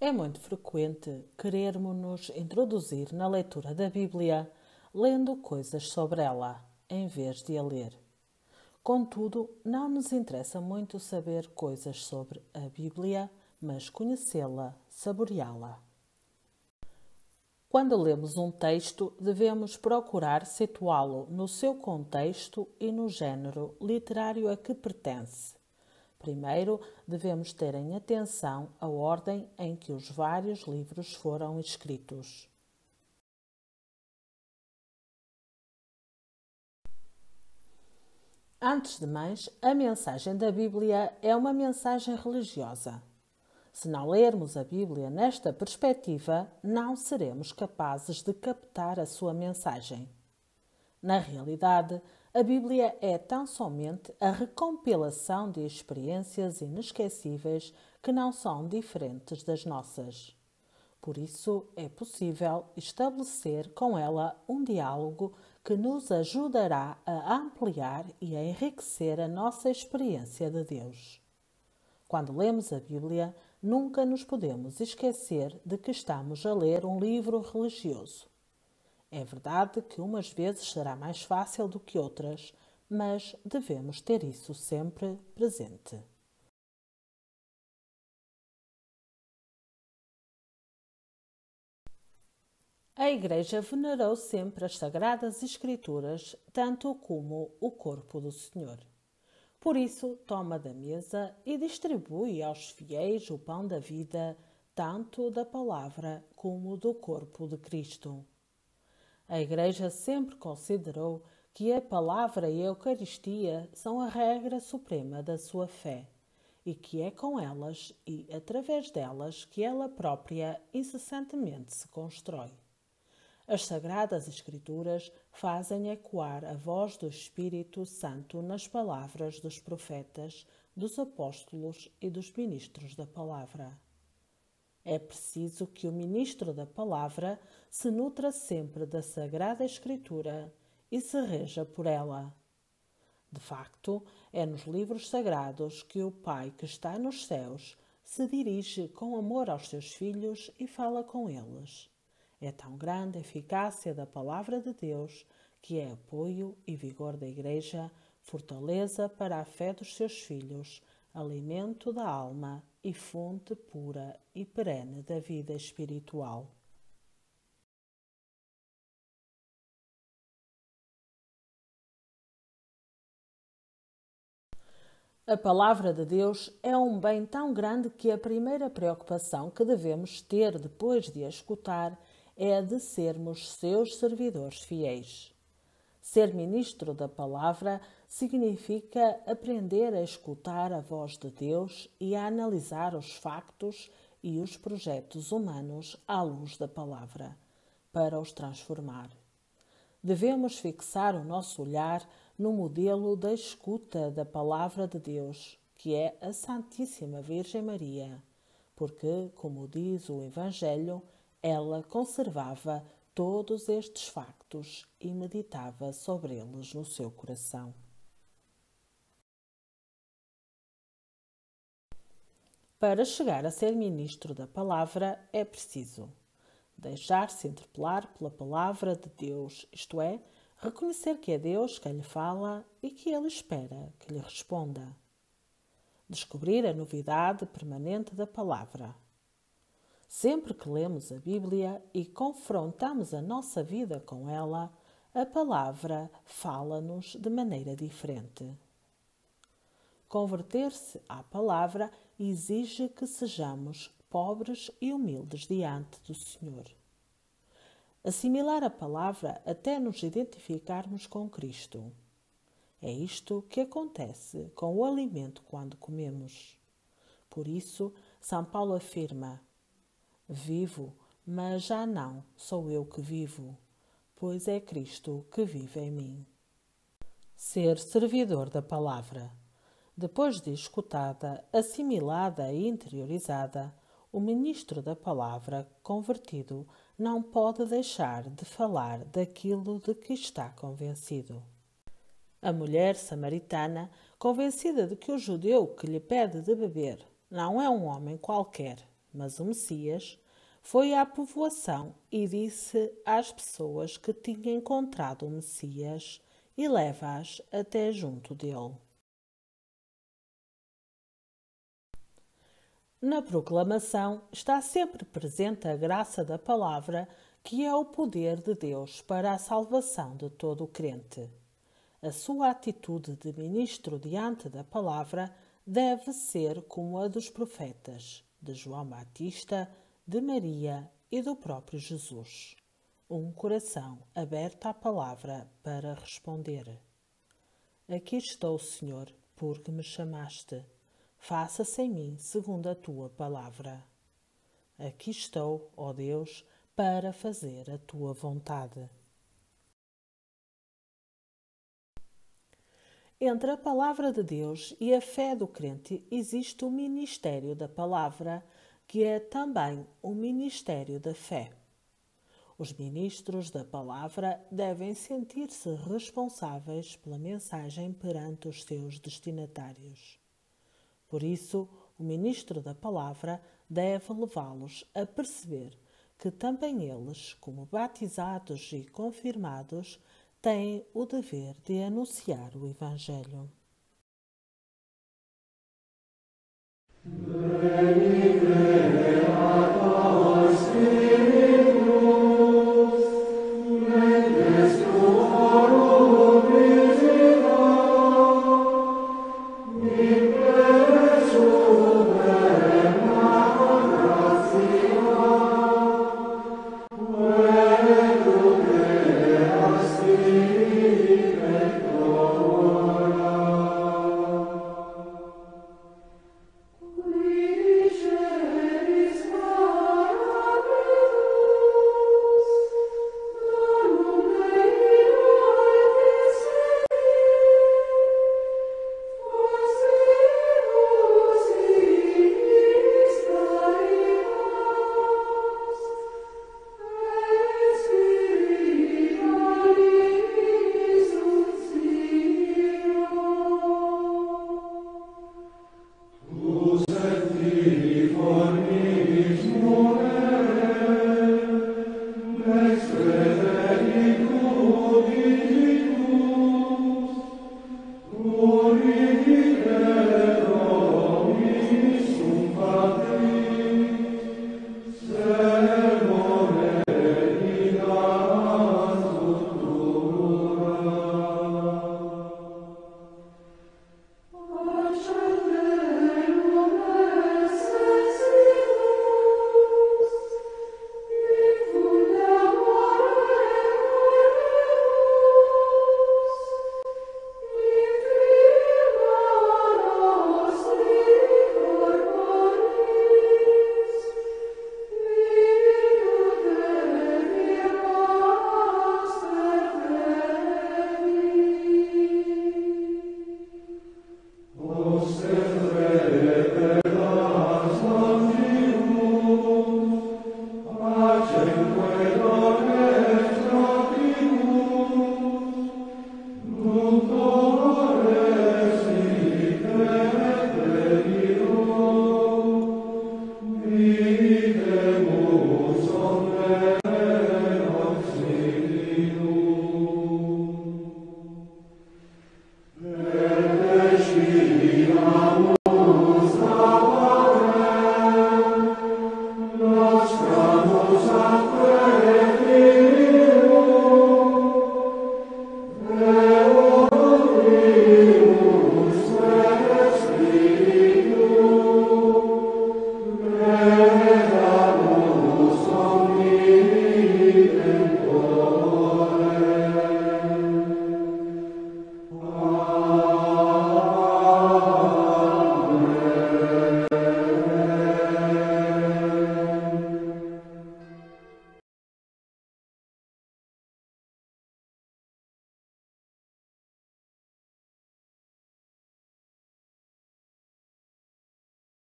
É muito frequente querermos nos introduzir na leitura da Bíblia lendo coisas sobre ela, em vez de a ler. Contudo, não nos interessa muito saber coisas sobre a Bíblia, mas conhecê-la, saboreá-la. Quando lemos um texto, devemos procurar situá-lo no seu contexto e no género literário a que pertence. Primeiro, devemos ter em atenção a ordem em que os vários livros foram escritos. Antes de mais, a mensagem da Bíblia é uma mensagem religiosa. Se não lermos a Bíblia nesta perspectiva, não seremos capazes de captar a sua mensagem. Na realidade, a Bíblia é tão somente a recompilação de experiências inesquecíveis que não são diferentes das nossas. Por isso, é possível estabelecer com ela um diálogo que nos ajudará a ampliar e a enriquecer a nossa experiência de Deus. Quando lemos a Bíblia, nunca nos podemos esquecer de que estamos a ler um livro religioso. É verdade que umas vezes será mais fácil do que outras, mas devemos ter isso sempre presente. A Igreja venerou sempre as Sagradas Escrituras, tanto como o corpo do Senhor. Por isso, toma da mesa e distribui aos fiéis o pão da vida, tanto da palavra como do corpo de Cristo. A Igreja sempre considerou que a palavra e a Eucaristia são a regra suprema da sua fé e que é com elas e através delas que ela própria incessantemente se constrói. As Sagradas Escrituras fazem ecoar a voz do Espírito Santo nas palavras dos profetas, dos apóstolos e dos ministros da palavra. É preciso que o ministro da palavra se nutra sempre da Sagrada Escritura e se reja por ela. De facto, é nos livros sagrados que o Pai que está nos céus se dirige com amor aos seus filhos e fala com eles. É tão grande a eficácia da palavra de Deus que é apoio e vigor da Igreja, fortaleza para a fé dos seus filhos, alimento da alma e fonte pura e perene da vida espiritual. A palavra de Deus é um bem tão grande que a primeira preocupação que devemos ter depois de a escutar é a de sermos seus servidores fiéis. Ser ministro da palavra significa aprender a escutar a voz de Deus e a analisar os factos e os projetos humanos à luz da palavra, para os transformar. Devemos fixar o nosso olhar no modelo da escuta da palavra de Deus, que é a Santíssima Virgem Maria, porque, como diz o Evangelho, ela conservava todos estes factos e meditava sobre eles no seu coração. Para chegar a ser ministro da palavra é preciso deixar-se interpelar pela palavra de Deus, isto é, reconhecer que é Deus quem lhe fala e que ele espera que lhe responda. Descobrir a novidade permanente da palavra. Sempre que lemos a Bíblia e confrontamos a nossa vida com ela, a palavra fala-nos de maneira diferente. Converter-se à palavra exige que sejamos pobres e humildes diante do Senhor. Assimilar a palavra até nos identificarmos com Cristo. É isto que acontece com o alimento quando comemos. Por isso, São Paulo afirma: vivo, mas já não sou eu que vivo, pois é Cristo que vive em mim. Ser servidor da palavra. Depois de escutada, assimilada e interiorizada, o ministro da palavra convertido não pode deixar de falar daquilo de que está convencido. A mulher samaritana, convencida de que o judeu que lhe pede de beber não é um homem qualquer, mas o Messias, foi à povoação e disse às pessoas que tinha encontrado o Messias e leva-as até junto dele. Na proclamação está sempre presente a graça da palavra, que é o poder de Deus para a salvação de todo o crente. A sua atitude de ministro diante da palavra deve ser como a dos profetas, de João Batista, de Maria e do próprio Jesus. Um coração aberto à palavra para responder. Aqui estou, Senhor, porque me chamaste. Faça-se em mim segundo a tua palavra. Aqui estou, ó Deus, para fazer a tua vontade. Entre a palavra de Deus e a fé do crente existe o ministério da palavra, que é também o ministério da fé. Os ministros da palavra devem sentir-se responsáveis pela mensagem perante os seus destinatários. Por isso, o ministro da palavra deve levá-los a perceber que também eles, como batizados e confirmados, têm o dever de anunciar o Evangelho.